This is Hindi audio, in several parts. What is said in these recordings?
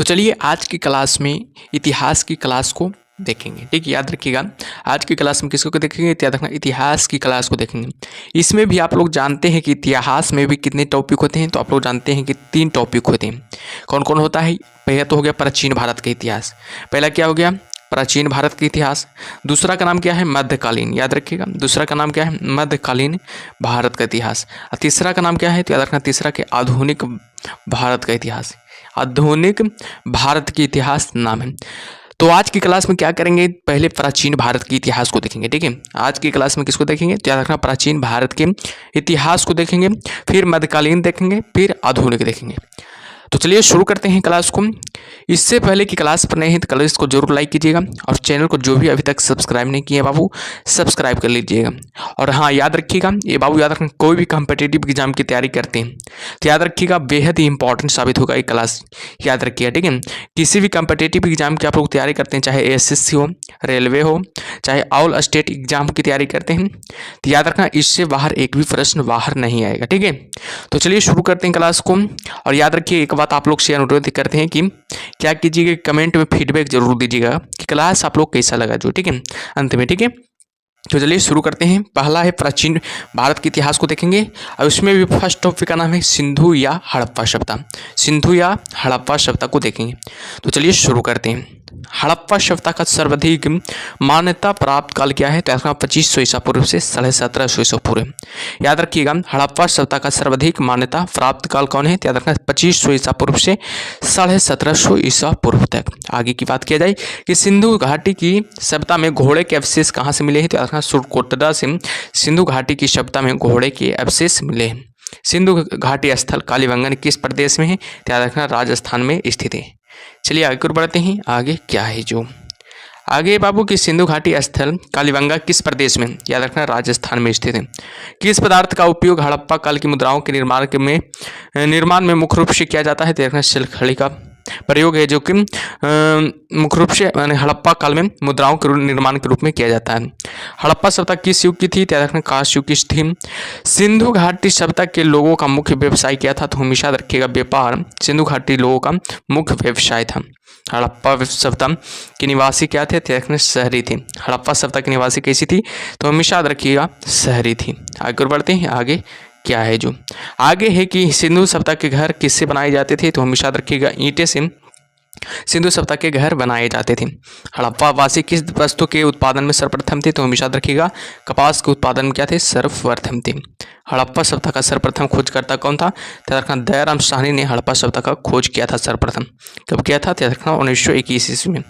तो चलिए आज की क्लास में इतिहास की क्लास को देखेंगे। ठीक, याद रखिएगा आज की क्लास में किसको देखेंगे, याद रखना इतिहास की क्लास को देखेंगे। इसमें भी आप लोग जानते हैं कि इतिहास में भी कितने टॉपिक होते हैं, तो आप लोग जानते हैं कि 3 टॉपिक होते हैं। कौन कौन होता है? पहला तो हो गया प्राचीन भारत का इतिहास। पहला क्या हो गया? प्राचीन भारत का इतिहास। दूसरा का नाम क्या है? मध्यकालीन। याद रखिएगा दूसरा का नाम क्या है? मध्यकालीन भारत का इतिहास। और तीसरा का नाम क्या है? तो याद रखना तीसरा के आधुनिक भारत का इतिहास। आधुनिक भारत के इतिहास नाम है। तो आज की क्लास में क्या करेंगे, पहले प्राचीन भारत के इतिहास को देखेंगे। ठीक है, आज की क्लास में किसको देखेंगे? तो याद रखना प्राचीन भारत के इतिहास को देखेंगे, फिर मध्यकालीन देखेंगे, फिर आधुनिक देखेंगे। तो चलिए शुरू करते हैं क्लास को। इससे पहले कि क्लास पर नए हैं तो क्लास को जरूर लाइक कीजिएगा और चैनल को जो भी अभी तक सब्सक्राइब नहीं किए बाबू सब्सक्राइब कर लीजिएगा। और हाँ, याद रखिएगा ये बाबू, याद रखना कोई भी कॉम्पिटिटिव एग्जाम की तैयारी करते हैं तो याद रखिएगा बेहद ही इंपॉर्टेंट साबित होगा ये क्लास। याद रखिएगा, ठीक है। किसी भी कॉम्पिटिटिव एग्जाम की आप लोग तैयारी करते हैं, चाहे एसएससी हो, रेलवे हो, चाहे ऑल स्टेट एग्जाम की तैयारी करते हैं, तो याद रखना इससे बाहर एक भी प्रश्न बाहर नहीं आएगा। ठीक है, तो चलिए शुरू करते हैं क्लास को। और याद रखिए एक बात आप लोग से अनुरोध करते हैं कि क्या कीजिएगा, कमेंट में फीडबैक जरूर दीजिएगा कि क्लास आप लोग कैसा लगा जो। ठीक है, अंत में। ठीक है, तो चलिए शुरू करते हैं। पहला है प्राचीन भारत के इतिहास को देखेंगे और उसमें भी फर्स्ट टॉपिक का नाम है सिंधु या हड़प्पा सभ्यता। सिंधु या हड़प्पा सभ्यता को देखेंगे। तो चलिए शुरू करते हैं। हड़प्पा सभ्यता का सर्वाधिक मान्यता प्राप्त काल क्या है? तो 2500 ईसा पूर्व से 1750 ईसा पूर्व। याद रखिएगा हड़प्पा सभ्यता का सर्वाधिक मान्यता प्राप्त काल कौन है? तो याद रखना 2500 ईसा पूर्व से 1750 ईसा पूर्व तक। आगे की बात किया जाए कि सिंधु घाटी की सभ्यता में घोड़े के अवशेष कहाँ से मिले हैं? तो याद रखना सुरकोटड़ा से सिंधु घाटी की सभ्यता में घोड़े के अवशेष मिले हैं। सिंधु घाटी स्थल कालीबंगन किस प्रदेश में है? तो याद रखना राजस्थान में स्थित है। चलिए आगे और बढ़ते हैं। आगे क्या है जो आगे बाबू की सिंधु घाटी स्थल कालीबंगा किस प्रदेश में? याद रखना राजस्थान में स्थित है। किस पदार्थ का उपयोग हड़प्पा काल की मुद्राओं के निर्माण में मुख्य रूप से किया जाता है? तो याद रखना शिलखड़ी का प्रयोग है जो कि मुख्य रूप से हड़प्पा काल में मुद्राओं के निर्माण के रूप में किया जाता है। हड़प्पा सभ्यता किस युग की थी? याद रखना कांस्य युग की थी। सिंधु घाटी सभ्यता के लोगों का मुख्य व्यवसाय क्या था? तो हमेशा रखिएगा व्यापार सिंधु घाटी लोगों का मुख्य व्यवसाय था। हड़प्पा सभ्यता के निवासी क्या थे? तो शहरी थे। हड़प्पा सभ्यता के निवासी कैसी थी? तो हमेशा याद रखिएगा शहरी थी। आगे बढ़ते हैं। आगे क्या है जो आगे है कि सिंधु सभ्यता के घर किससे बनाए जाते थे? तो हमेशा रखिएगा ईंटें से सिंधु सभ्यता के घर बनाए जाते थे। हड़प्पा वासी किस वस्तु के उत्पादन में सर्वप्रथम थे? तो हमेशा रखिएगा कपास के उत्पादन में क्या थे? सर्वप्रथम थे। हड़प्पा सभ्यता का सर्वप्रथम खोजकर्ता कौन था? तो रखना दयाराम साहनी ने हड़प्पा सभ्यता का खोज किया था सर्वप्रथम। कब किया था? तो रखना 1921 ईस्वी में।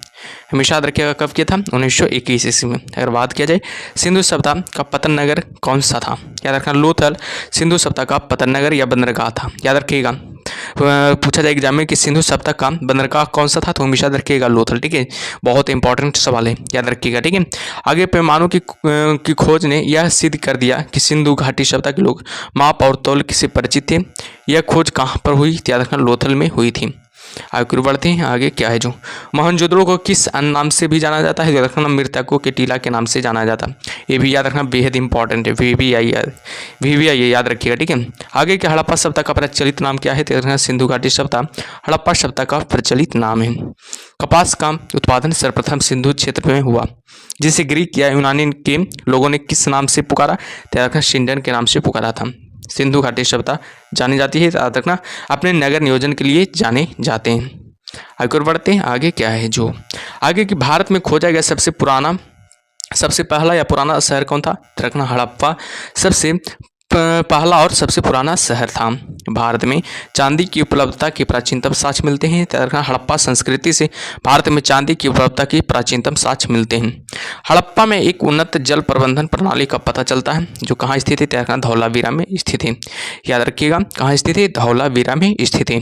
हमेशा याद रखिएगा कब किया था? 1921 ईस्वी में। अगर बात किया जाए सिंधु सभ्यता का पतन नगर कौन सा था? याद रखना लोथल सिंधु सभ्यता का पतन नगर या बंदरगाह था। याद रखिएगा पूछा जाए एग्जाम में कि सिंधु सभ्यता का बंदरगाह कौन सा था? तो हमेशा रखिएगा लोथल। ठीक है, बहुत इंपॉर्टेंट सवाल है, याद रखिएगा। ठीक है, आगे पैमानों की खोज ने यह सिद्ध कर दिया कि सिंधु घाटी सभ्यता के लोग माप और तौल से परिचित थे। यह खोज कहाँ पर हुई? याद रखना लोथल में हुई थी। आगे बढ़ते हैं। आगे क्या है जो मोहनजोदड़ो को किस अन्य नाम से भी जाना जाता है? याद रखना मृतकों के टीला के नाम से जाना जाता है। ये भी याद रखना बेहद इंपॉर्टेंट है। VVI याद रखिएगा। ठीक है, आगे के हड़प्पा सभ्यता का प्रचलित नाम क्या है? तो याद रखना सिंधु घाटी सभ्यता हड़प्पा सभ्यता का प्रचलित नाम है। कपास का उत्पादन सर्वप्रथम सिंधु क्षेत्र में हुआ जिसे ग्रीक या यूनानी के लोगों ने किस नाम से पुकारा? तो याद रखना सिंडन के नाम से पुकारा था। सिंधु घाटी सभ्यता जानी जाती है, याद रखना अपने नगर नियोजन के लिए जाने जाते हैं। आगे बढ़ते हैं। आगे क्या है जो आगे कि भारत में खोजा गया सबसे पहला या पुराना शहर कौन था? तो रखना हड़प्पा सबसे पहला और सबसे पुराना शहर था। भारत में चांदी की उपलब्धता के प्राचीनतम साक्ष्य मिलते हैं। हड़प्पा संस्कृति से भारत में चांदी की उपलब्धता के प्राचीनतम साक्ष्य मिलते हैं। हड़प्पा में एक उन्नत जल प्रबंधन प्रणाली का पता चलता है जो कहाँ स्थित है? धौलावीरा में स्थित है। याद रखिएगा कहाँ स्थित है? धौलावीरा में स्थित है।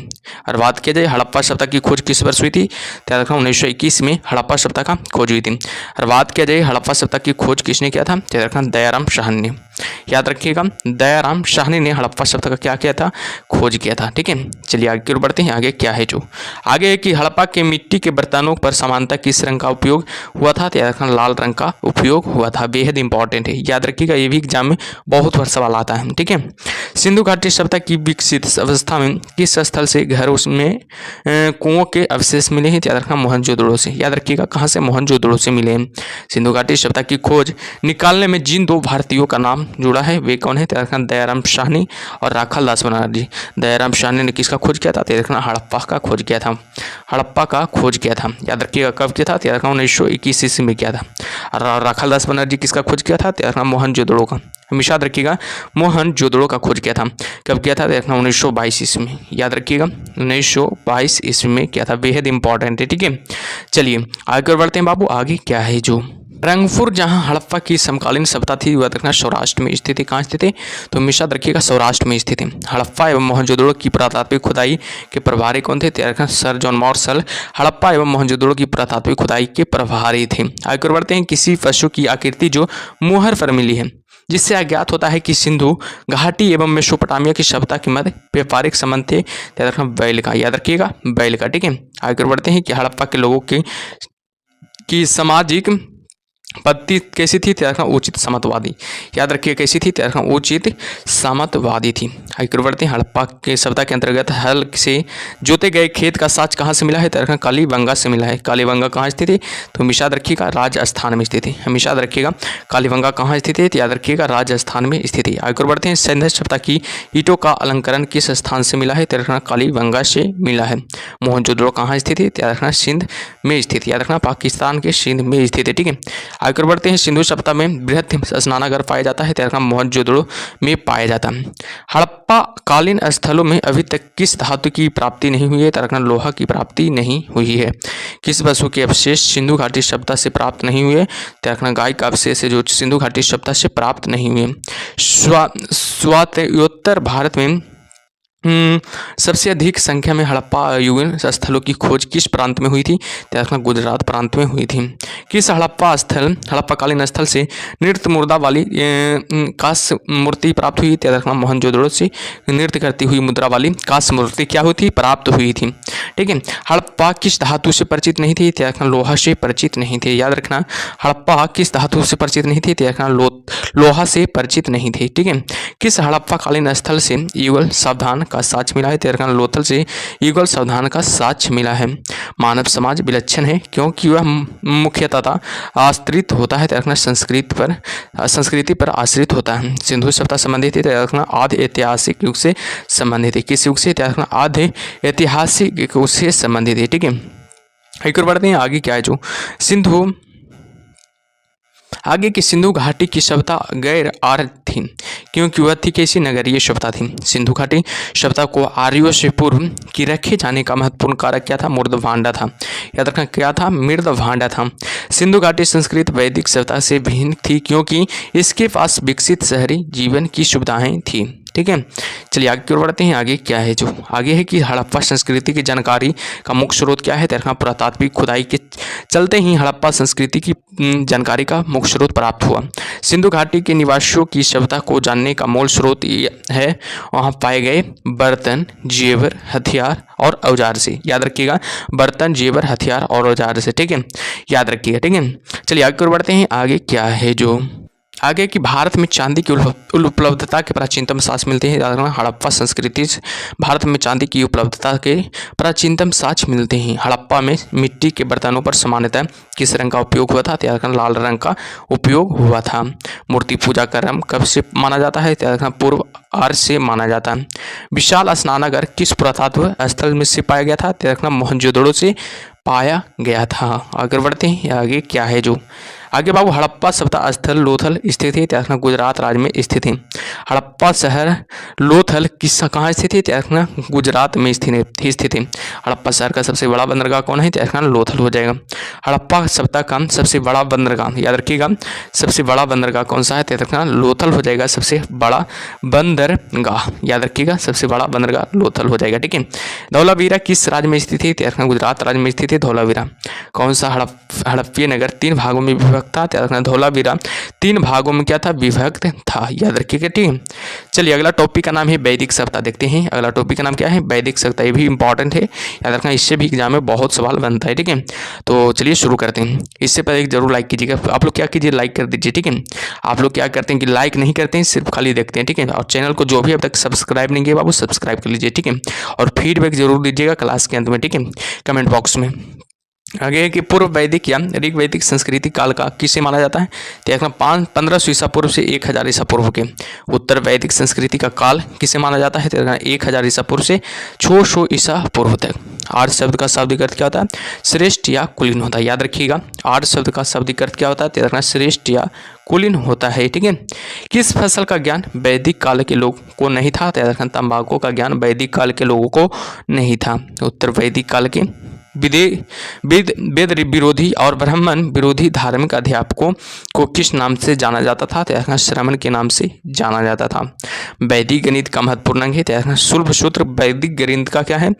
और बात किया जाए हड़प्पा सभ्यता की खोज किस वर्ष हुई थी? तो याद रखना 1921 में हड़प्पा सभ्यता का खोज हुई थी। और बात किया जाए हड़प्पा सभ्यता की खोज किसने किया था? तो याद रखना दयाराम साहनी ने। याद रखिएगा, दयाराम साहनी ने हड़प्पा शब्द का क्या किया था, खोज किया था। ठीक है, चलिए आगे की ओर बढ़ते हैं। आगे क्या है जो आगे है कि हड़प्पा के मिट्टी के बर्तनों पर सामान्यतः किस रंग का उपयोग हुआ था, तो याद रखना लाल रंग का उपयोग हुआ था। बेहद इंपॉर्टेंट है, याद रखिएगा, ये भी एग्जाम में बहुत बार सवाल आता है। ठीक है, सिंधु घाटी सभ्यता की विकसित अवस्था में किस स्थल से घरों में कुओं के अवशेष मिले हैं, तो याद रखना मोहनजोदड़ो से। याद रखिएगा, कहाँ से, मोहनजोदड़ो से मिले हैं। सिंधु घाटी सभ्यता की खोज निकालने में जिन दो भारतीयों का नाम जुड़ा है वे कौन है, तो याद रखना दयाराम साहनी और राखाल दास बनर्जी। दयाराम साहनी ने किसका खोज किया था, तो याद रखना हड़प्पा का खोज किया था। हड़प्पा का खोज किया था, याद रखिएगा, कब किया था, तो याद रखना 1921 ईस्वी में किया था। और राखाल दास बनर्जी किसका खोज किया था, तो याद रखना मोहनजोदड़ो का। हमेशा याद रखिएगा, मोहनजोदड़ो का खोज किया था। कब किया था, तो याद रखना 1922 ईस्वी में। याद रखिएगा, 1922 ईस्वी में किया था। बेहद इंपॉर्टेंट है। ठीक है, चलिए आगे बढ़ते हैं बाबू। आगे क्या है जो रंगपुर, जहां हड़प्पा की समकालीन सभ्यता थी, वह रखना सौराष्ट्र में स्थित है। कहाँ स्थित है, तो हमेशा रखिएगा सौराष्ट्र में स्थित है। हड़प्पा एवं मोहनजोदड़ो की पुरातात्विक खुदाई के प्रभारी कौन थे, तो रखना सर जॉन मार्शल हड़प्पा एवं मोहनजोदड़ो की पुरातात्विक खुदाई के प्रभारी थे। आगे बढ़ते हैं। किसी पशु की आकृति जो मुहर पर मिली है, जिससे अज्ञात होता है कि सिंधु घाटी एवं मेसोपोटामिया की सभ्यता के मध्य व्यापारिक संबंध थे, याद रखना बैल का। याद रखिएगा, बैल का। ठीक है, आगे बढ़ते हैं कि हड़प्पा के लोगों की सामाजिक पद्धति कैसी थी, रखना उचित सामंतवादी। याद रखिए, कैसी थी, रखना उचित सामंतवादी थी। आगे बढ़ते हैं। हड़प्पा के सभ्यता के अंतर्गत हल से जोते गए खेत का साच कहाँ से मिला है, रखना कालीबंगा से मिला है। कालीबंगा कहाँ स्थित है, तो हमेशा याद रखिएगा राजस्थान में स्थित है। हमेशा याद रखिएगा, कालीबंगा कहाँ स्थित है, तो याद रखिएगा राजस्थान में स्थित है। आगे बढ़ते हैं। सिंधु सभ्यता की ईंटों का अलंकरण किस स्थान से मिला है, तो रखना कालीबंगा से मिला है। मोहनजोदड़ो कहाँ स्थित है, तो याद रखना सिंध में स्थित है। याद रखना पाकिस्तान के सिंध में स्थित है। ठीक है, आगे बढ़ते हैं। सिंधु सभ्यता में बृहद स्नानागार पाया जाता है, तो मोहनजोदड़ो में पाया जाता है। हड़प्पा कालीन स्थलों में अभी तक किस धातु की प्राप्ति नहीं हुई है, तो लोहा की प्राप्ति नहीं हुई है। किस वस्तु के अवशेष सिंधु घाटी सभ्यता से प्राप्त नहीं हुए, तो गाय का अवशेष है जो सिंधु घाटी सभ्यता से प्राप्त नहीं हुए। स्वातोत्तर भारत में सबसे अधिक संख्या में हड़प्पा युगीन स्थलों की खोज किस प्रांत में हुई थी, तो गुजरात प्रांत में हुई थी। किस हड़प्पा कालीन स्थल से नृत्य मुद्रा वाली कांस्य मूर्ति प्राप्त हुई, तो मोहनजोदड़ो से नृत्य करती हुई मुद्रा वाली कांस्य मूर्ति क्या हुई थी, प्राप्त हुई थी। ठीक है, हड़प्पा किस धातु से परिचित नहीं थी, तो लोहा से परिचित नहीं थे। याद रखना, हड़प्पा किस धातु से परिचित नहीं थी, तो लोहा से परिचित नहीं थे। ठीक है, किस हड़प्पा कालीन स्थल से युगल सावधान का साक्ष्य मिला है, तो लोथल से युगल सावधान का साक्ष्य मिला है। मानव समाज विलक्षण है क्योंकि वह मुख्यतः आश्रित होता है, तो संस्कृति पर आश्रित होता है। सिंधु सभ्यता संबंधित है, तो आधे ऐतिहासिक युग से संबंधित है। किस युग से, आधे ऐतिहासिक युग से संबंधित है। ठीक है, एक और बढ़ते हैं। आगे क्या है जो आगे की सिंधु घाटी की सभ्यता गैर आर्य थी क्योंकि वह थी कैसी, नगरीय सभ्यता थी। सिंधु घाटी सभ्यता को आर्यों से पूर्व की रखे जाने का महत्वपूर्ण कारक क्या था, मृद भांडा था। याद रखना, क्या था, मृद भांडा था। सिंधु घाटी संस्कृत वैदिक सभ्यता से भिन्न थी क्योंकि इसके पास विकसित शहरी जीवन की सुविधाएं थी। ठीक है, चलिए आगे की ओर बढ़ते हैं। आगे क्या है जो आगे है कि हड़प्पा संस्कृति की जानकारी का मुख्य स्रोत क्या है, तो पुरातात्विक खुदाई के चलते ही हड़प्पा संस्कृति की जानकारी का मुख्य स्रोत प्राप्त हुआ। सिंधु घाटी के निवासियों की सभ्यता को जानने का मूल स्रोत है वहाँ पाए गए बर्तन, जेवर, हथियार और औजार से। याद रखिएगा, बर्तन, जेवर, हथियार और औजार से। ठीक है, याद रखिएगा। ठीक है, चलिए आगे की ओर बढ़ते हैं। आगे क्या है जो आगे कि भारत में चांदी की उपलब्धता के प्राचीनतम साक्ष्य मिलते हैं। हड़प्पा संस्कृति से भारत में चांदी की उपलब्धता के प्राचीनतम साक्ष्य मिलते हैं। हड़प्पा में मिट्टी के बर्तनों पर सामान्यतः किस रंग का उपयोग हुआ था, तो लाल रंग का उपयोग हुआ था। मूर्ति पूजा का क्रम कब से माना जाता है, तो पूर्व आर्य से माना जाता है। विशाल स्नानागार किस पुरातत्व स्थल में से पाया गया था, तो मोहनजोदड़ो से पाया गया था। आगे बढ़ते हैं। आगे क्या है जो आगे बाबू हड़प्पा सभ्यता स्थल लोथल स्थित है, गुजरात राज्य में स्थित है। हड़प्पा शहर लोथल किस कहाँ स्थित है, गुजरात में स्थित है। हड़प्पा शहर का सबसे बड़ा बंदरगाह कौन है, लोथल हो जाएगा। हड़प्पा सभ्यता का सबसे बड़ा बंदरगाह, याद रखिएगा, सबसे बड़ा बंदरगाह कौन सा है, लोथल हो जाएगा सबसे बड़ा बंदरगाह। याद रखिएगा, सबसे बड़ा बंदरगाह लोथल हो जाएगा। ठीक है, धौलावीरा किस राज्य में स्थित है, गुजरात राज्य में स्थित है। धौलावीरा कौन सा हड़प्पीय नगर 3 भागों में विभक्त था, याद रखना धौलावीरा 3 भागों में क्या था, विभक्त था, याद रखिएगा। ठीक है, चलिए अगला टॉपिक का नाम है वैदिक सभ्यता। देखते हैं अगला टॉपिक का नाम क्या है, वैदिक सभ्यता। ये भी इंपॉर्टेंट है, याद रखना, इससे भी एग्जाम में बहुत सवाल बनता है। ठीक है, तो चलिए शुरू करते हैं। इससे पहले एक जरूर लाइक कीजिएगा। आप लोग क्या कीजिए, लाइक कर दीजिए। ठीक है, आप लोग क्या करते हैं कि लाइक नहीं करते हैं, सिर्फ खाली देखते हैं। ठीक है, और चैनल को जो भी अब तक सब्सक्राइब नहीं किया बाबू सब्सक्राइब कर लीजिए। ठीक है, और फीडबैक जरूर दीजिएगा क्लास के अंत में। ठीक है, कमेंट बॉक्स में। आगे है कि पूर्व वैदिक या ऋग वैदिक संस्कृति काल का किसे माना जाता है, तो देखना 1500 ईसा पूर्व से 1000 ईसा पूर्व के उत्तर वैदिक संस्कृति का काल किसे माना जाता है, तो देखना 1000 ईसा पूर्व से 600 ईसा पूर्व तक। आर्य शब्द का शाब्दिक अर्थ क्या होता है, श्रेष्ठ या कुलीन होता है, याद रखिएगा। आर्य शब्द का शाब्दिक अर्थ क्या होता है, तो देखना श्रेष्ठ या कुलीन होता है। ठीक है, किस फसल का ज्ञान वैदिक काल के लोग को नहीं था, तो याद रखना तंबाकू का ज्ञान वैदिक काल के लोगों को नहीं था। उत्तर वैदिक काल के वेद विरोधी और ब्राह्मण विरोधी धार्मिक अध्यापकों को किस नाम से जाना जाता था, तो श्रमण के नाम से जाना जाता था। वैदिक गणित का महत्वपूर्ण अंग है, तो शुल्भ सूत्र वैदिक गणित का क्या है,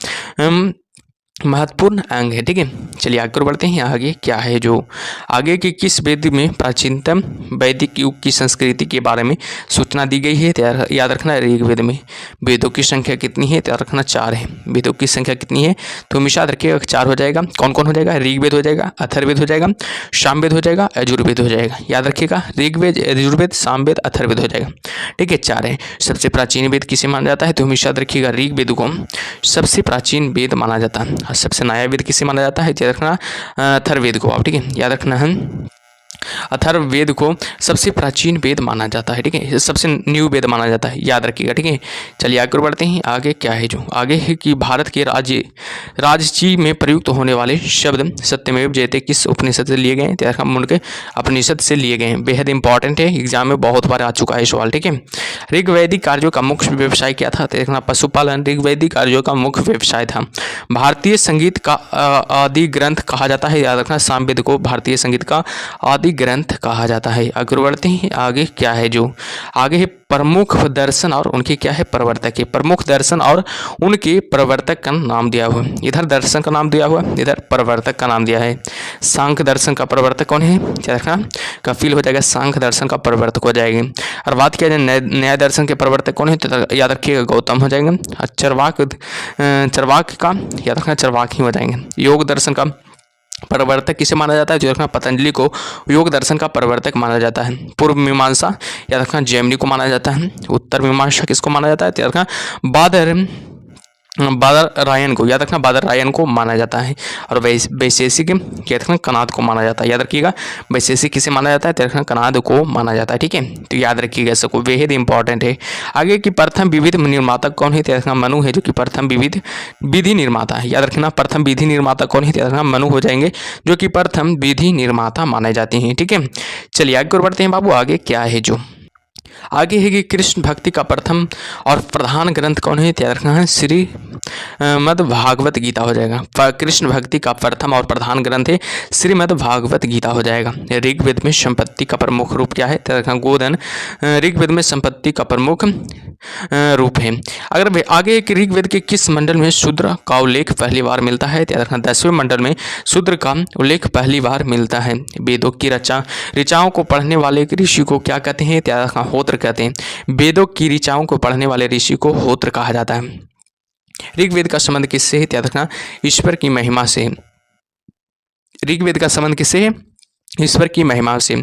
महत्वपूर्ण अंग है। ठीक है, चलिए आगे बढ़ते हैं। आगे क्या है, जो आगे के किस वेद में प्राचीनतम वैदिक युग की संस्कृति के बारे में सूचना दी गई है, तो याद रखना ऋग्वेद में। वेदों की संख्या कितनी है, तो याद रखना 4 है। वेदों की संख्या कितनी है, तो हमेशा याद रखिएगा 4 हो जाएगा। कौन कौन हो जाएगा, ऋग्वेद हो जाएगा, अथर्ववेद हो जाएगा, सामवेद हो जाएगा, यजुर्वेद हो जाएगा। याद रखिएगा ऋग्वेद, यजुर्वेद, सामवेद, अथर्ववेद हो जाएगा। ठीक है, 4 है। सबसे प्राचीन वेद किसे माना जाता है, तो हमेशा याद रखिएगा ऋग्वेद को सबसे प्राचीन वेद माना जाता है। सबसे नया वेद किसे माना जाता है, याद रखना अथर्ववेद को। आप ठीक है, याद रखना है अथर्ववेद को सबसे प्राचीन वेद माना जाता है। ठीक है, सबसे न्यू वेद माना जाता है, याद रखिएगा। ठीक है, चलिए आगे बढ़ते हैं। आगे क्या है, जो आगे है कि भारत के राजची में प्रयुक्त होने वाले शब्द सत्यमेव जयते किस उपनिषद से लिए गए, तो मुंडक उपनिषद से लिए गए। बेहद इंपॉर्टेंट है, एग्जाम में बहुत बार आ चुका है सवाल। ठीक है, ऋग्वैदिक कार्यों का मुख्य व्यवसाय क्या था, तो देखना पशुपालन ऋग्वैदिक कार्यों का मुख्य व्यवसाय था। भारतीय संगीत का आदि ग्रंथ कहा जाता है, याद रखना सामवेद को भारतीय संगीत का आदि ग्रंथ कहा जाता है। आगे बढ़ते हैं। आगे क्या है, जो आगे है प्रमुख दर्शन और उनके क्या है प्रवर्तक है। प्रमुख दर्शन और उनके प्रवर्तक का नाम दिया हुआ, इधर दर्शन का नाम दिया हुआ, इधर प्रवर्तक का नाम दिया है। सांख्य दर्शन का प्रवर्तक कौन है, देखना कपिल हो जाएगा, सांख्य दर्शन का प्रवर्तक हो जाएगा। और बात किया जाए न्याय दर्शन के प्रवर्तक कौन है, तो याद रखिएगा गौतम हो जाएंगे। चरवाक का याद रखना चरवाक ही हो जाएंगे। योग दर्शन का प्रवर्तक किसे माना जाता है, जो रखना पतंजलि को योग दर्शन का प्रवर्तक माना जाता है। पूर्व मीमांसा याद रखना जैमिनी को माना जाता है। उत्तर मीमांसा किसको माना जाता है, याद रखना बादरायन को, याद रखना बादरायन को माना जाता है। और वैशेषिक याद रखना कनाद को माना जाता है। याद रखिएगा वैशेषिक किसे माना जाता है, याद रखना कनाद को माना जाता है। ठीक है, तो याद रखिएगा सबको, बेहद इंपॉर्टेंट है। आगे की प्रथम विविध निर्माता कौन है, याद रखना मनु है, जो कि प्रथम विधि निर्माता है। याद रखना प्रथम विधि निर्माता कौन है, याद रखना मनु हो जाएंगे, जो कि प्रथम विधि निर्माता माने जाते हैं। ठीक है, चलिए आगे बढ़ते हैं बाबू। आगे क्या है, जो आगे है कि कृष्ण भक्ति का प्रथम और प्रधान ग्रंथ कौन है, याद रखना है श्री मद भागवत गीता हो जाएगा। कृष्ण भक्ति का प्रथम और प्रधान ग्रंथ है श्रीमद् भागवत गीता हो जाएगा। ऋग्वेद में संपत्ति का प्रमुख रूप क्या है, याद रखना गोधन। ऋग्वेद में संपत्ति का प्रमुख रूप है। अगर आगे कि ऋग्वेद के किस मंडल में शूद्र का उल्लेख पहली बार मिलता है, याद रखना 10वें मंडल में शूद्र का उल्लेख पहली बार मिलता है। वेदों की ऋचाओं को पढ़ने वाले ऋषि को क्या कहते हैं, याद रखना होत्र कहते हैं। वेदों की ऋचाओं को पढ़ने वाले ऋषि को होत्र कहा जाता है। ऋग्वेद का संबंध किससे है, याद रखना ईश्वर की महिमा से। ऋग्वेद का संबंध किससे है, ईश्वर की महिमा से।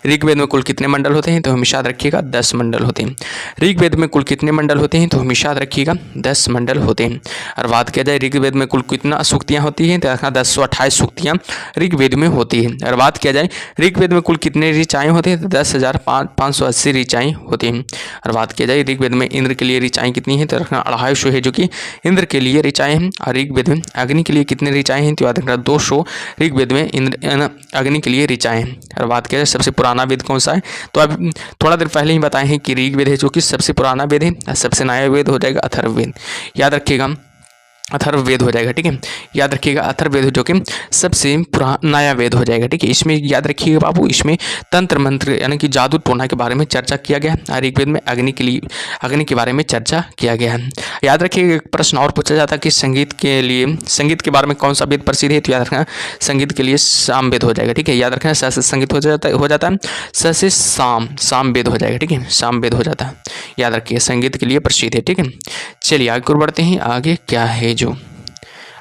ऋग्वेद में कुल कितने मंडल होते हैं, तो हमेशा याद रखिएगा 10 मंडल होते हैं। ऋग्वेद में कुल कितने मंडल होते हैं, तो हमेशा याद रखिएगा 10 मंडल होते हैं। और बात किया जाए ऋग्वेद में कुल कितना सूक्तियाँ होती हैं, तो 1028 सूक्तियाँ ऋग्वेद में होती हैं। और बात किया जाए ऋग्वेद में कुल कितने ऋचाएँ होते हैं, तो 10,580 ऋचाएँ होती हैं। और बात किया जाए ऋग्वेद में इंद्र के लिए ऋचाएँ कितनी हैं, तो रखना 250 है, जो कि इंद्र के लिए ऋचाएँ हैं। और ऋग्वेद में अग्नि के लिए कितने ऋचाएँ हैं, तो याद रखना 200 ऋग्वेद में अग्नि के लिए ऋचाएँ। और बात किया जाए सबसे पुराना वेद कौन सा है, तो अब थोड़ा देर पहले ही बताए हैं कि ऋग्वेद है, जो कि सबसे पुराना वेद है। सबसे नया वेद हो जाएगा अथर्ववेद। याद रखिएगा अथर्ववेद हो जाएगा। ठीक है, याद रखिएगा अथर्ववेद जो कि सबसे पुराना नया वेद हो जाएगा। ठीक है, इसमें याद रखिएगा बाबू, इसमें तंत्र मंत्र यानी कि जादू टोना के बारे में चर्चा किया गया है। ऋग्वेद में अग्नि के बारे में चर्चा किया गया है। याद रखिएगा एक प्रश्न और पूछा जाता है कि संगीत के बारे में कौन सा वेद प्रसिद्ध है, तो याद रखना संगीत के लिए सामवेद हो जाएगा। ठीक है, याद रखना स से संगीत हो जाता है, स से सामवेद हो जाएगा। ठीक है, सामवेद हो जाता है, याद रखिए संगीत के लिए प्रसिद्ध है। ठीक है, चलिए आगे और बढ़ते हैं। आगे क्या है जो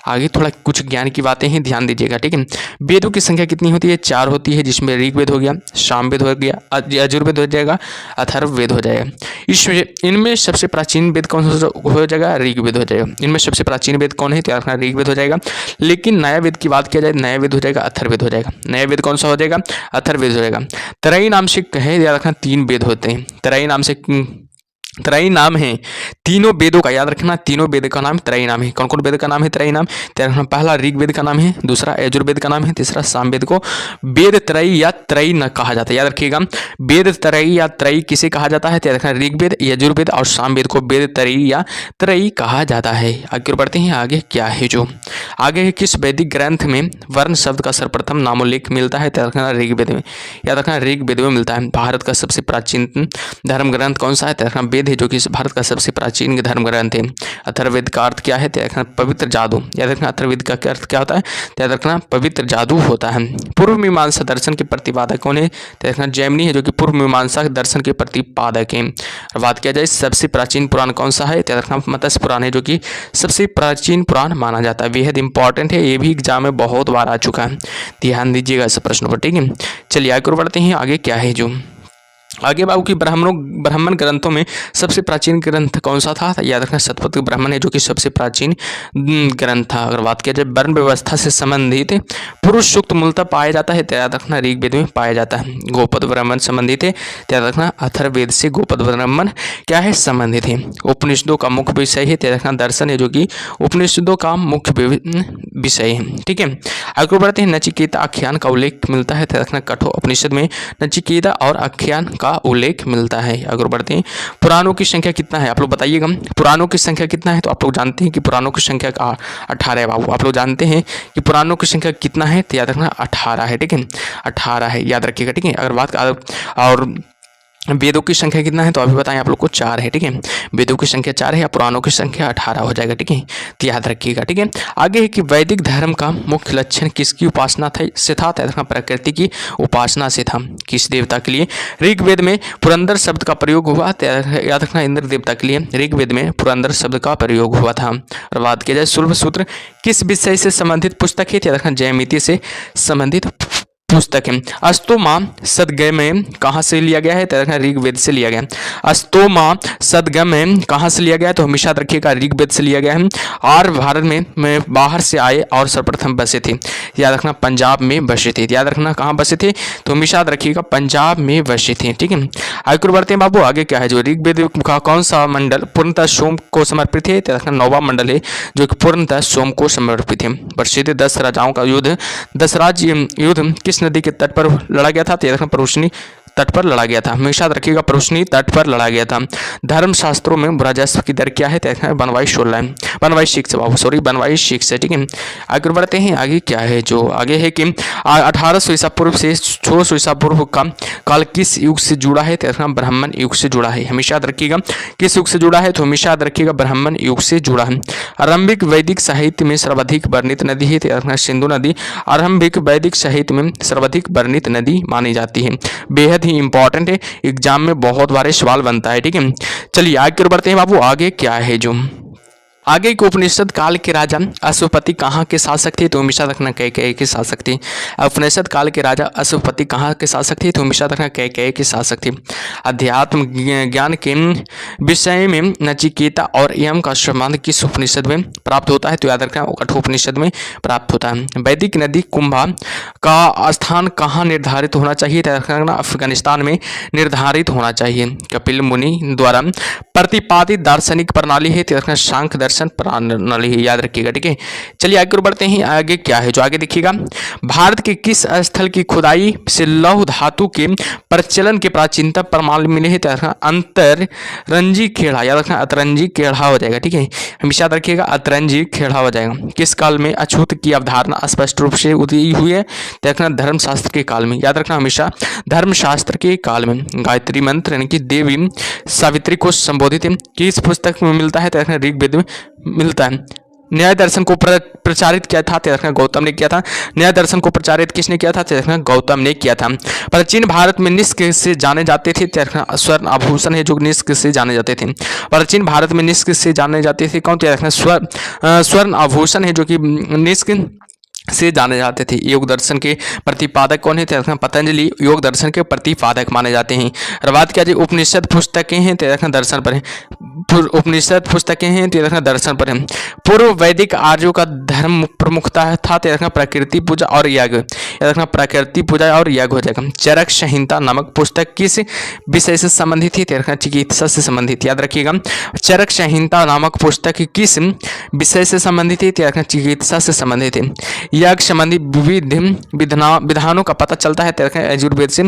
आगे थोड़ा कुछ ज्ञान की बातें हैं, ध्यान दीजिएगा। ठीक है, वेदों की संख्या कितनी होती है, 4 होती है, जिसमें ऋग्वेद हो गया, सामवेद हो गया, यजुर्वेद हो जाएगा, अथर्ववेद हो जाएगा। इनमें सबसे प्राचीन वेद कौन हो जाएगा, ऋग्वेद हो जाएगा। इनमें सबसे प्राचीन वेद कौन है, तो याद रखना ऋग्वेद हो जाएगा। लेकिन नया वेद की बात किया जाए, नया वेद हो जाएगा अथर्ववेद हो जाएगा। नया वेद कौन सा हो जाएगा, अथर्ववेद हो जाएगा। त्रयी नाम से कहे, याद रखना 3 वेद होते हैं। त्रयी नाम है तीनों वेदों का, याद रखना तीनों वेद का नाम त्रयी नाम है। कौन कौन वेद का नाम है त्रयी नाम, पहला ऋग्वेद का नाम है, दूसरा यजुर्वेद का नाम है, तीसरा सामवेद को वेद त्रयी या त्रयी न कहा जाता है। याद रखिएगा वेद त्रयी या त्रयी किसे कहा जाता है, तो याद रखना ऋग्वेद, यजुर्वेद और सामवेद को वेद त्रयी या त्रयी कहा जाता है। आगे बढ़ते हैं। आगे क्या है जो आगे है, किस वैदिक ग्रंथ में वर्ण शब्द का सर्वप्रथम नामोल्लेख मिलता है, तो याद रखना ऋग्वेद में। याद रखना ऋग्वेद में मिलता है। भारत का सबसे प्राचीन धर्म ग्रंथ कौन सा है, तो याद रखना वेद है, जो कि भारत का सबसे प्राचीन धर्म ग्रंथ है। अथर्ववेद का अर्थ क्या है, तो याद रखना पवित्र जादू। याद रखना अथर्ववेद का अर्थ क्या होता है, तो याद रखना पवित्र जादू होता है। पूर्व मीमांसा दर्शन के प्रतिपादक कौन है, तो याद रखना जैमिनी है, जो कि पूर्व मीमांसा दर्शन के प्रतिपादक है। और बात किया जाए सबसे प्राचीन पुराण कौन सा है, तो याद रखना मत्स्य पुराण है, जो कि सबसे प्राचीन पुराण माना जाता है। बेहद इंपॉर्टेंट है, ये भी एग्जाम में बहुत बार आ चुका है, ध्यान दीजिएगा इस प्रश्न पर। ठीक है, चलिए आगे बढ़ते हैं। आगे क्या है जो आगे बाबू की ब्राह्मण ग्रंथों में सबसे प्राचीन ग्रंथ कौन सा था, याद रखना शतपथ ब्राह्मण है, जो कि सबसे प्राचीन ग्रंथ था। अगर बात किया जाए वर्ण व्यवस्था से संबंधित पुरुष सूक्त मूलतः पाया जाता है, तो याद रखना ऋग्वेद में पाया जाता है। गोपद ब्राह्मण संबंधित है, तो याद रखना अथर्ववेद से गोपद ब्राह्मण क्या है, संबंधित है। उपनिषदों का मुख्य विषय है, तो याद रखना दर्शन है, जो कि उपनिषदों का मुख्य विषय है। ठीक है, आगे बढ़ते हैं। नचिकेता आख्यान का उल्लेख मिलता है, तो याद रखना कठोपनिषद में नचिकेता और आख्यान का उल्लेख मिलता है। अगर बढ़ते हैं, पुराणों की संख्या कितना है, आप लोग बताइएगा पुराणों की संख्या कितना है, तो आप लोग जानते हैं कि पुराणों की संख्या 18 है। बाबू आप लोग जानते हैं कि पुराणों की संख्या कितना है, तो याद रखना 18 है। ठीक है, 18 है, याद रखिएगा। ठीक है, अगर बात और वेदों की संख्या कितना है, तो अभी बताएं आप लोग को 4 है। ठीक है, वेदों की संख्या 4 है या पुराणों की संख्या 18 हो जाएगा। ठीक है, तो याद रखिएगा। ठीक है, आगे है कि वैदिक धर्म का मुख्य लक्षण किसकी उपासना से था, तो प्रकृति की उपासना से था। किस देवता के लिए, ऋग्वेद में पुरंदर शब्द का प्रयोग हुआ, तो याद रखना इंद्र देवता के लिए ऋग्वेद में पुरंदर शब्द का प्रयोग हुआ था। और बात किया जाए शुल्भ सूत्र किस विषय से संबंधित पुस्तक है, तो याद रखना जयमिति से संबंधित पुस्तक है। अस्तोमा सदगमय कहाँ से लिया गया है, तो ऋग्वेद से लिया गया है। अस्तोमा सदगमय कहाँ से लिया गया है, तो हमेशा रखिएगा ऋग्वेद से लिया गया है। और भारत में बाहर से आए और सर्वप्रथम बसे थे, याद रखना पंजाब में बसे थे। याद रखना कहाँ बसे थे, तो हमेशा रखिएगा पंजाब में बसे थे। ठीक है, आगे बढ़ते हैं बाबू। आगे क्या है जो ऋग्वेद का कौन सा मंडल पूर्णतः सोम को समर्पित है, तो रखना 9वां मंडल है, जो कि पूर्णतः सोम को समर्पित है। प्रसिद्ध 10 राजाओं का युद्ध, 10 राज्य युद्ध किस नदी के तट पर लड़ा गया था, तो याद रखना परुष्णी तट पर लड़ा गया था। हमेशा रखिएगा परुष्णी तट पर लड़ा गया था। धर्म शास्त्रों में राजस्व की दर क्या है, तो बनवाई 16 है, बनवाई 6 बाबू सॉरी बनवाई 6 है। ठीक है, आगे बढ़ते हैं। आगे क्या है जो आगे है कि 1800 ईसा पूर्व से 1600 ईसा पूर्व का काल किस युग से जुड़ा है, तो ब्राह्मण युग से जुड़ा है। हमेशा याद रखिएगा किस युग से जुड़ा है, तो हमेशा याद रखिएगा ब्राह्मण युग से जुड़ा है। आरंभिक वैदिक साहित्य में सर्वाधिक वर्णित नदी है, तो सिंधु नदी आरंभिक वैदिक साहित्य में सर्वाधिक वर्णित नदी मानी जाती है। बेहद ही इंपॉर्टेंट है, एग्जाम में बहुत बार सवाल बनता है। ठीक है, चलिए आगे बढ़ते हैं बाबू। आगे क्या है जो आगे के उपनिषद काल के राजा अश्वपति कहाँ के शासक थे, तो हमेशा रखना कैकेयी के शासक थे। उपनिषद काल के राजा अश्वपति कहाँ के शासक थे, तो हमेशा रखना कैकेयी के शासक थे। अध्यात्म ज्ञान के विषय में नचिकेता और यम का संबंध किस उपनिषद में प्राप्त होता है, तो याद रखना कठोपनिषद में प्राप्त होता है। वैदिक नदी कुंभा का स्थान कहाँ निर्धारित होना चाहिए, तो याद रखना अफगानिस्तान में निर्धारित होना चाहिए। कपिल मुनि द्वारा प्रतिपादित दार्शनिक प्रणाली है, तो याद रखना सांख्य दर्शन दर्शन प्रणाली है, याद रखिएगा। ठीक है, चलिए आगे बढ़ते हैं। आगे क्या है जो आगे देखिएगा, भारत के किस स्थल की खुदाई से लौह धातु के प्रचलन के प्राचीनतम प्रमाण मिले हैं? अंतरंजी खेड़ा, याद रखना अतरंजी खेड़ा हो जाएगा। ठीक है, हमेशा याद रखिएगा अतरंजी खेड़ा हो जाएगा। किस काल में अछूत की अवधारणा स्पष्ट रूप से उदय हुई है? देखना धर्मशास्त्र के काल में, याद रखना हमेशा धर्मशास्त्र के काल में। गायत्री मंत्र यानी कि देवी सावित्री को संबोधित किस पुस्तक में मिलता है? देखना ऋग्वेद में मिलता है। न्याय दर्शन को प्रचारित किया था? देखना गौतम ने किया था। न्याय दर्शन को प्रचारित किसने किया था? देखना गौतम ने किया था। प्राचीन भारत में निष्क से जाने जाते थे? देखना स्वर्ण आभूषण है जो निष्क से जाने जाते थे। प्राचीन भारत में निष्क से जाने जाते थे कौन? देखना स्वर्ण आभूषण है जो कि निष्क से जाने जाते थे। योग दर्शन के प्रतिपादक कौन है? पतंजलि योग दर्शन के प्रतिपादक माने जाते हैं। और बात क्या जी उपनिषद पुस्तकें हैं? दर्शन पर है। उपनिषद पुस्तकें हैं दर्शन पर है। पूर्व वैदिक आर्यों का धर्म प्रमुखता था प्रकृति पूजा और यज्ञ, प्रकृति पूजा और यज्ञ हो जाएगा। चरक संहिता नामक पुस्तक किस विषय से संबंधित थी? चिकित्सा से संबंधित, याद रखिएगा। चरक संहिता नामक पुस्तक किस विषय से संबंधित थी? चिकित्सा से संबंधित है। यज्ञ संबंधी विविध विधानों का पता चलता है यजुर्वेद से।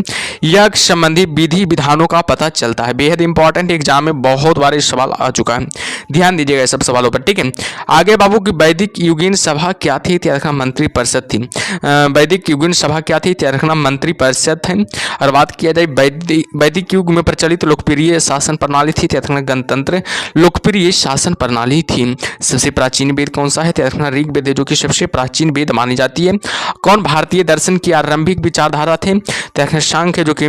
यज्ञ संबंधी विधि विधानों का पता चलता है। बेहद इंपॉर्टेंट एग्जाम में बहुत बार सवाल आ चुका है, ध्यान दीजिएगा सब सवालों पर। ठीक है, आगे बाबू की वैदिक युगीन सभा क्या थी? मंत्री परिषद थी। वैदिक युगीन सभा क्या थी? मंत्री परिषद है। और बात किया जाए वैदिक युग में प्रचलित लोकप्रिय शासन प्रणाली थी गणतंत्र लोकप्रिय शासन प्रणाली थी। सबसे प्राचीन वेद कौन सा है? ऋग्वेद, जो कि सबसे प्राचीन वेद मानी जाती है। कौन भारतीय दर्शन की आरंभिक विचारधारा थे? सांख्य, जो कि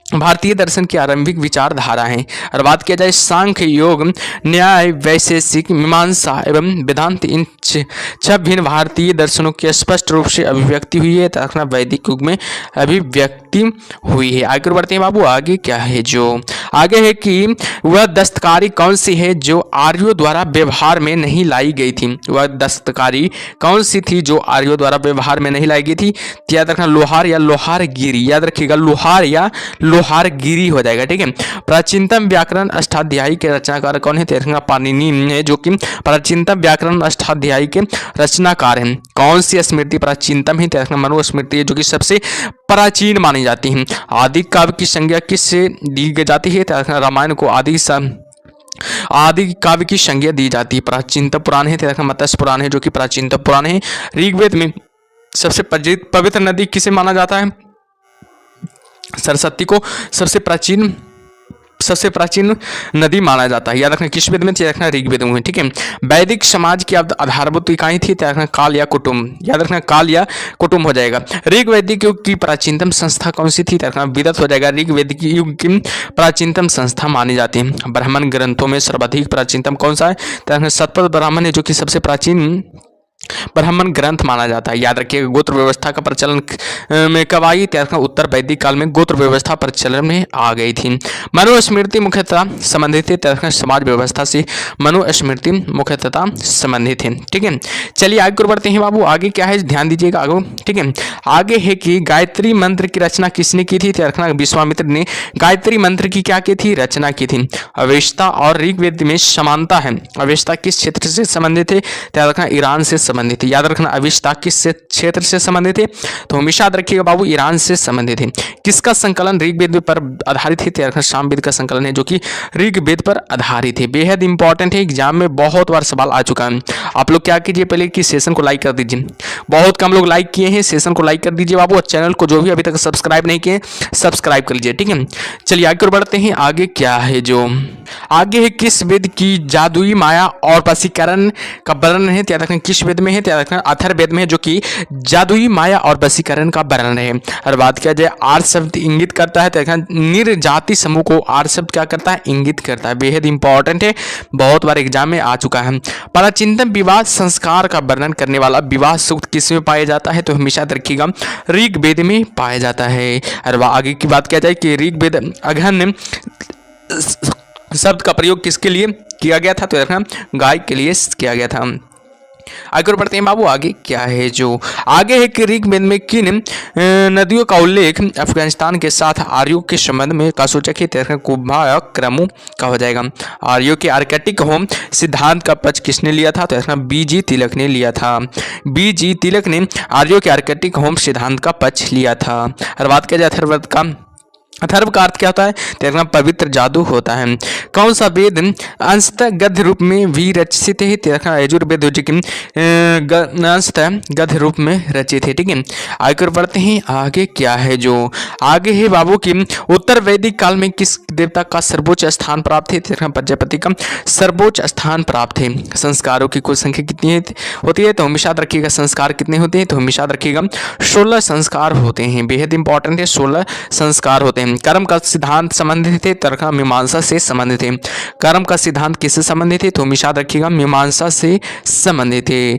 भारतीय दर्शन की आरंभिक विचारधारा है। और बात किया जाए सांख्य, योग, न्याय, वैशेषिक, मीमांसा एवं वेदांत, इन छह भिन्न भारतीय दर्शनों की स्पष्ट रूप से अभिव्यक्ति हुई है। वैदिक युग में अभिव्यक्ति हुई है। आगे बढ़ते हैं बाबू, आगे क्या है जो आगे है कि वह दस्तकारी कौन सी है जो आर्यों द्वारा व्यवहार में नहीं लाई गई थी? वह दस्तकारी कौन सी थी जो आर्यों द्वारा व्यवहार में नहीं लाई गई थी? याद रखना लोहार या लोहारगिरी, याद रखिएगा लोहार या लोहारगिरी हो जाएगा। ठीक है, प्राचीनतम व्याकरण अष्टाध्यायी के रचनाकार कौन है? पाणिनि है, जो कि प्राचीनतम व्याकरण अष्टाध्यायी के रचनाकार हैं। कौन सी स्मृति प्राचीनतम है? मनुस्मृति, जो कि सबसे प्राचीन मानी जाती है। आदि काव्य की संज्ञा किससे दी जाती है? रामायण को आदि काव्य की संज्ञा दी जाती है। प्राचीनतम पुराण है मत्स्य पुराण है, जो कि प्राचीनतम पुराण है। ऋग्वेद में सबसे पवित्र नदी किसे माना जाता है? सरस्वती को सबसे प्राचीन नदी माना जाता है। याद रखना किस वेद में? रखना ऋग्वेद में। ठीक है, वैदिक समाज की आधारभूत इकाई थी काल या कुटुंब, याद रखना काल या कुटुंब हो जाएगा। ऋग्वैदिक युग की प्राचीनतम संस्था कौन सी थी? विदत हो जाएगा। ऋग्वैदिक युग की प्राचीनतम संस्था मानी जाती है। ब्राह्मण ग्रंथों में सर्वाधिक प्राचीनतम कौन सा है? शतपथ ब्राह्मण है, जो कि सबसे प्राचीन ब्राह्मण ग्रंथ माना जाता है। याद रखिएगा गोत्र व्यवस्था का प्रचलन में कब आई? उत्तर वैदिक काल में गोत्र व्यवस्था प्रचलन में आ गई थी। मनुस्मृति मुख्यतः संबंधित है समाज व्यवस्था से। मनुस्मृति मुख्यतः संबंधित है। ठीक है, चलिए आगे बढ़ते हैं बाबू। आगे क्या है ध्यान दीजिएगा आगे। ठीक है, आगे है कि गायत्री मंत्र की रचना किसने की थी? विश्वामित्र ने गायत्री मंत्र की क्या की थी? रचना की थी। अवेस्ता और ऋग्वेद में समानता है। अवेस्ता किस क्षेत्र से संबंधित है? ईरान से संबंधित है। याद रखना अवेस्ता किस क्षेत्र से संबंधित है? तो हमेशा याद रखिएगा बाबू ईरान से संबंधित है। किसका संकलन ऋग्वेद पर आधारित है? सामवेद का संकलन है, जो कि ऋग्वेद पर आधारित है। बेहद इंपॉर्टेंट है, एग्जाम में बहुत बार सवाल आ चुका है। आप लोग क्या कीजिए पहले कि सेशन को लाइक कर दीजिए। बहुत कम लोग लाइक किए हैं, सेशन को लाइक कर दीजिए बाबू। और चैनल को जो भी अभी तक सब्सक्राइब नहीं किए सब्सक्राइब कर लीजिए। ठीक है, चलिए आगे बढ़ते हैं। आगे क्या है जो आगे है किस वेद की जादुई माया और वशीकरण का वर्णन है? याद रखना किस वेद में है? अथर्ववेद में है, जो कि जादुई माया और वशीकरण का वर्णन है। और बात किया जाए आर्य शब्द इंगित करता है, निर्जाति समूह को आर्य शब्द क्या करता है? इंगित करता है। बेहद इंपॉर्टेंट है, बहुत बार एग्जाम में आ चुका है। प्राचीनतम विवाह संस्कार का वर्णन करने वाला विवाह सूक्त किस में पाया जाता है? तो हमेशा याद रखिएगा ऋग्वेद में पाया जाता है। और आगे की बात किया जाए कि ऋग्वेद अघन शब्द का प्रयोग किसके लिए किया गया था? तो गाय के लिए किया गया था। आगे और बढ़ते हैं बाबू। आगे क्या है जो आगे है कि ऋग्वेद में किन नदियों का उल्लेख अफगानिस्तान के साथ आर्यों के संबंध में का सूचक है? कुंभा क्रमु का हो जाएगा। आर्यों के आर्कटिक होम सिद्धांत का पक्ष किसने लिया था? तो बीजी तिलक ने लिया था। बीजी तिलक ने आर्यों के आर्कटिक होम सिद्धांत का पक्ष लिया था। और बात किया जाए अथर्ववेद का, अथर्व का अर्थ क्या होता है? तो पवित्र जादू होता है। कौन सा वेद अंशतः गद्य रूप में भी रचित है? तो यजुर्वेद जो कि अंशतः गद्य रूप में रचित है। ठीक है, आगे बढ़ते हैं। आगे क्या है जो आगे है बाबू की उत्तर वैदिक काल में किस देवता का सर्वोच्च स्थान प्राप्त है? तो प्रजापति का सर्वोच्च स्थान प्राप्त है। संस्कारों की कुल संख्या कितनी होती है? तो हमेशा याद रखिएगा संस्कार कितने होते हैं? तो हमेशा याद रखिएगा 16 संस्कार होते हैं। बेहद इंपॉर्टेंट है, 16 संस्कार होते हैं। कर्म का सिद्धांत संबंधित है, तर्क मीमांसा से संबंधित है। कर्म का सिद्धांत किससे संबंधित है? तो हमेशा याद रखिएगा मीमांसा से संबंधित है।